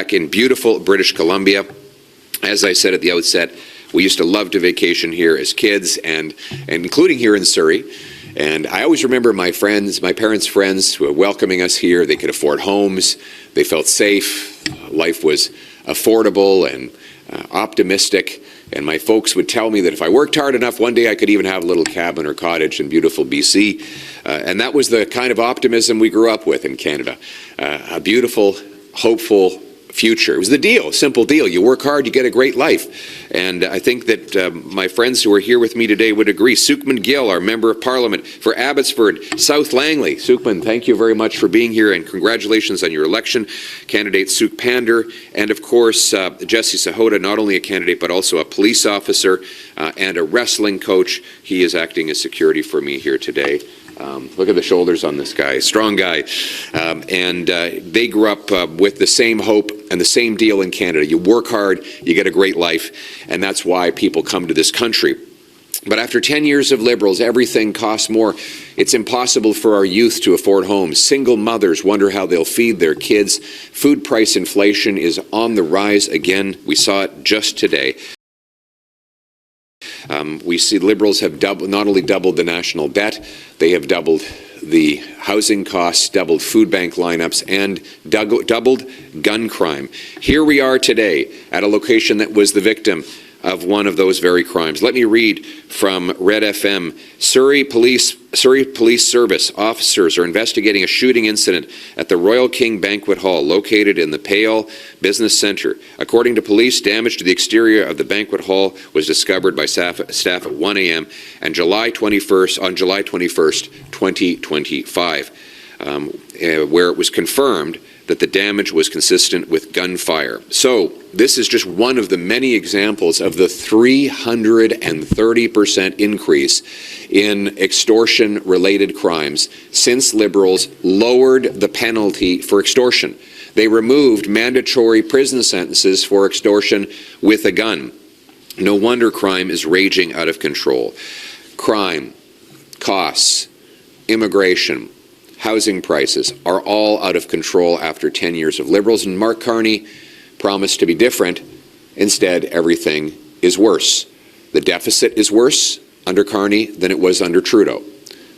CPAC in beautiful British Columbia. As I said at the outset, we used to love to vacation here as kids, and including here in Surrey. And I always remember my parents' friends who were welcoming us here. They could afford homes. They felt safe. Life was affordable and optimistic. And my folks would tell me that if I worked hard enough, one day I could even have a little cabin or cottage in beautiful BC. And that was the kind of optimism we grew up with in Canada. A beautiful, hopeful future. It was the deal, simple deal. You work hard, you get a great life. And I think that my friends who are here with me today would agree. Sukhman Gill, our Member of Parliament for Abbotsford, South Langley. Sukhman, thank you very much for being here, and congratulations on your election. Candidate Sukh Pander, and of course Jesse Sahota, not only a candidate but also a police officer and a wrestling coach. He is acting as security for me here today. Look at the shoulders on this guy, strong guy. And they grew up with the same hope and the same deal in Canada. You work hard, you get a great life, and that's why people come to this country. But after 10 years of Liberals, everything costs more. It's impossible for our youth to afford homes. Single mothers wonder how they'll feed their kids. Food price inflation is on the rise again. We saw it just today. We see Liberals have not only doubled the national debt, they have doubled the housing costs, doubled food bank lineups, and doubled gun crime. Here we are today at a location that was the victim of one of those very crimes. Let me read from Red FM. Surrey Police Service officers are investigating a shooting incident at the Royal King Banquet Hall located in the Pale Business Centre. According to police, damage to the exterior of the banquet hall was discovered by staff at 1 a.m. on July 21st, 2025, where it was confirmed that the damage was consistent with gunfire. So this is just one of the many examples of the 330% increase in extortion-related crimes since Liberals lowered the penalty for extortion. They removed mandatory prison sentences for extortion with a gun. No wonder crime is raging out of control. Crime, costs, immigration, housing prices are all out of control after 10 years of Liberals, and Mark Carney promised to be different. Instead, everything is worse. The deficit is worse under Carney than it was under Trudeau.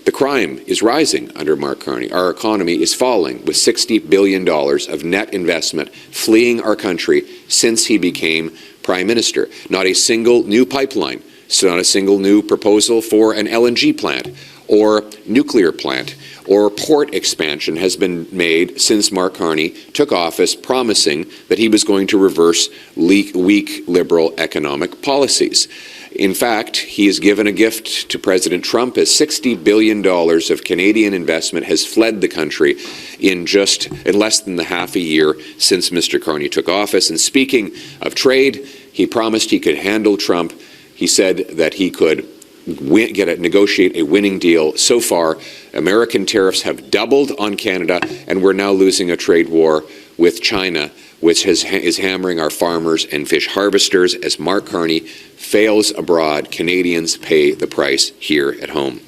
The crime is rising under Mark Carney. Our economy is falling, with $60 billion of net investment fleeing our country since he became Prime Minister. Not a single new pipeline, so not a single new proposal for an LNG plant or nuclear plant or port expansion has been made since Mark Carney took office, promising that he was going to reverse weak Liberal economic policies. In fact, he has given a gift to President Trump, as $60 billion of Canadian investment has fled the country in less than the half a year since Mr. Carney took office. And speaking of trade, he promised he could handle Trump. He said that he could negotiate a winning deal. So far, American tariffs have doubled on Canada, and we're now losing a trade war with China, which is hammering our farmers and fish harvesters. As Mark Carney fails abroad, Canadians pay the price here at home.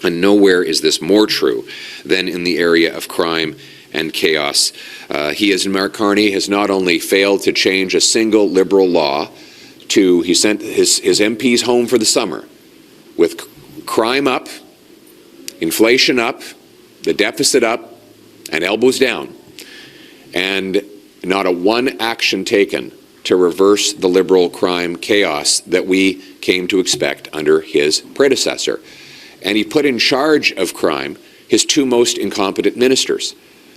And nowhere is this more true than in the area of crime and chaos. Mark Carney has not only failed to change a single Liberal law he sent his MPs home for the summer with crime up, inflation up, the deficit up, and elbows down, and not a one action taken to reverse the Liberal crime chaos that we came to expect under his predecessor. And he put in charge of crime his two most incompetent ministers.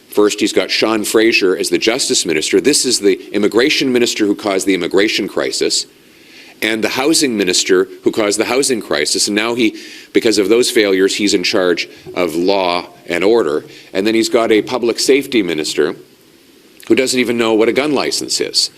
First, he's got Sean Fraser as the Justice Minister. This is the Immigration Minister who caused the immigration crisis, and the Housing Minister who caused the housing crisis. And now because of those failures, he's in charge of law and order. And then he's got a Public Safety Minister who doesn't even know what a gun license is.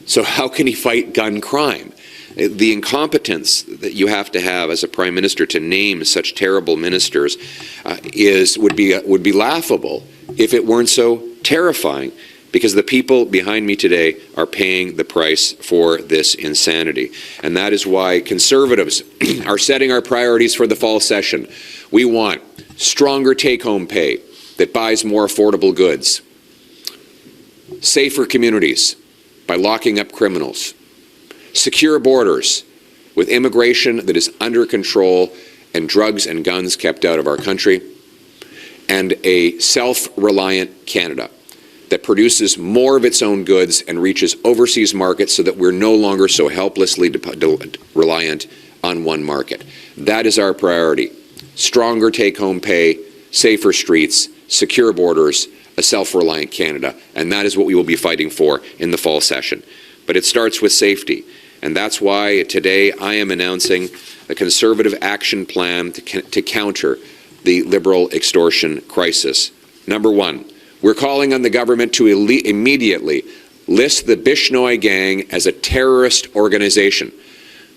So how can he fight gun crime? The incompetence that you have to have as a Prime Minister to name such terrible ministers would be laughable if it weren't so terrifying, because the people behind me today are paying the price for this insanity. And that is why Conservatives are setting our priorities for the fall session. We want Stronger take-home pay that buys more affordable goods. Safer communities by locking up criminals. Secure borders with immigration that is under control and drugs and guns kept out of our country. And a self-reliant Canada that produces more of its own goods and reaches overseas markets so that we're no longer so helplessly reliant on one market. That is our priority. Stronger take-home pay, safer streets, secure borders, a self-reliant Canada. And that is what we will be fighting for in the fall session. But it starts with safety. And that's why today I am announcing a Conservative action plan to counter the Liberal extortion crisis. Number one, we're calling on the government to immediately list the Bishnoi gang as a terrorist organization.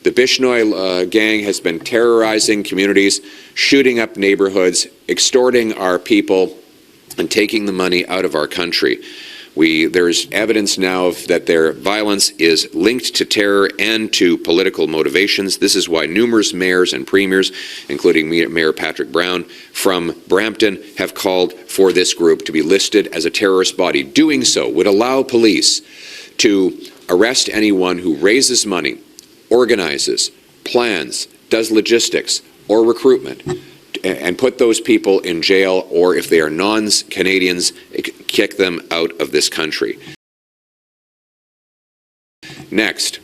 The Bishnoi gang has been terrorizing communities, shooting up neighborhoods, extorting our people, and taking the money out of our country. There's evidence now that their violence is linked to terror and to political motivations. This is why numerous mayors and premiers, including Mayor Patrick Brown from Brampton, have called for this group to be listed as a terrorist body. Doing so would allow police to arrest anyone who raises money, organizes, plans, does logistics, or recruitment, and put those people in jail, or if they are non-Canadians, kick them out of this country. Next,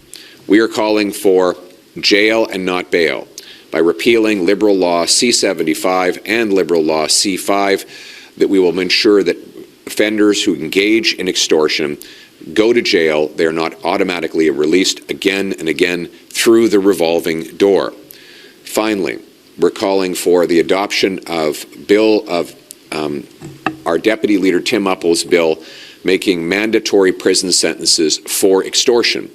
we are calling for jail and not bail by repealing Liberal Law C-75 and Liberal Law C-5, that we will ensure that offenders who engage in extortion go to jail. They are not automatically released again and again through the revolving door. Finally, we're calling for the adoption of our Deputy Leader Tim Uppal's bill making mandatory prison sentences for extortion.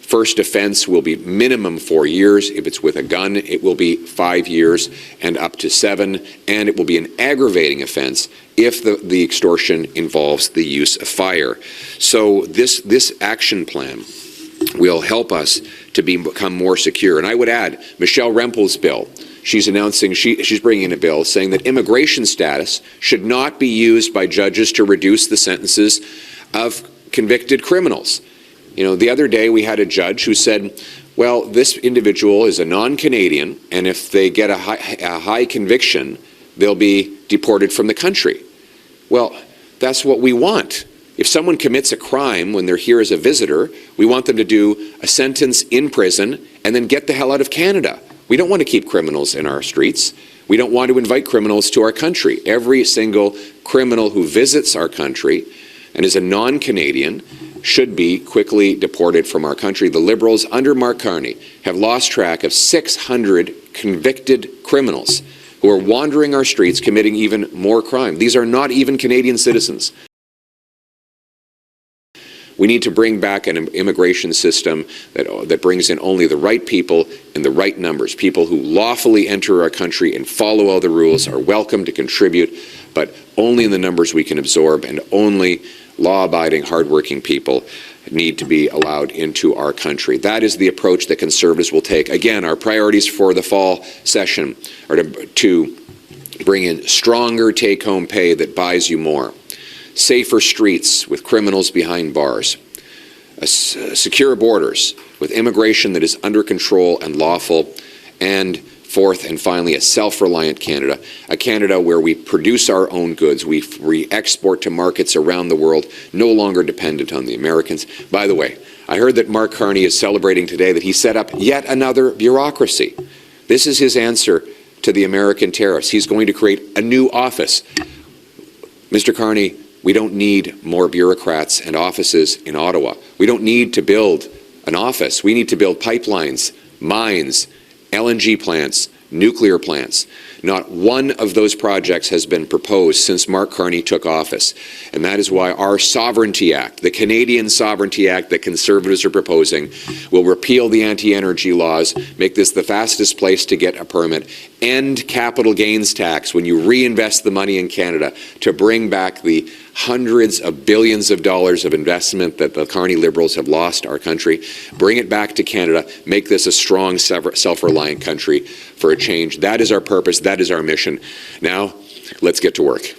First offense will be minimum 4 years. If it's with a gun, it will be 5 years and up to 7. And it will be an aggravating offense if the extortion involves the use of fire. So this action plan will help us to become more secure. And I would add Michelle Rempel's bill. She's announcing she's bringing in a bill saying that immigration status should not be used by judges to reduce the sentences of convicted criminals. You know, the other day we had a judge who said, well, this individual is a non-Canadian, and if they get a high conviction, they'll be deported from the country. Well, that's what we want. If someone commits a crime when they're here as a visitor, we want them to do a sentence in prison and then get the hell out of Canada. We don't want to keep criminals in our streets. We don't want to invite criminals to our country. Every single criminal who visits our country and is a non-Canadian should be quickly deported from our country. The Liberals, under Mark Carney, have lost track of 600 convicted criminals who are wandering our streets committing even more crime. These are not even Canadian citizens. We need to bring back an immigration system that brings in only the right people in the right numbers. People who lawfully enter our country and follow all the rules are welcome to contribute, but only in the numbers we can absorb, and only law-abiding, hardworking people need to be allowed into our country. That is the approach that Conservatives will take. Again, our priorities for the fall session are to bring in stronger take-home pay that buys you more, safer streets with criminals behind bars, secure borders with immigration that is under control and lawful, and fourth and finally, a self-reliant Canada, a Canada where we produce our own goods, we export to markets around the world, no longer dependent on the Americans. By the way, I heard that Mark Carney is celebrating today that he set up yet another bureaucracy. This is his answer to the American tariffs. He's going to create a new office. Mr. Carney, we don't need more bureaucrats and offices in Ottawa. We don't need to build an office. We need to build pipelines, mines, LNG plants, nuclear plants. Not one of those projects has been proposed since Mark Carney took office. And that is why our Sovereignty Act, the Canadian Sovereignty Act that Conservatives are proposing, will repeal the anti-energy laws, make this the fastest place to get a permit, end capital gains tax when you reinvest the money in Canada to bring back the hundreds of billions of dollars of investment that the Carney Liberals have lost our country. Bring it back to Canada, make this a strong, self-reliant country for a change. That is our purpose, that is our mission. Now, Let's get to work.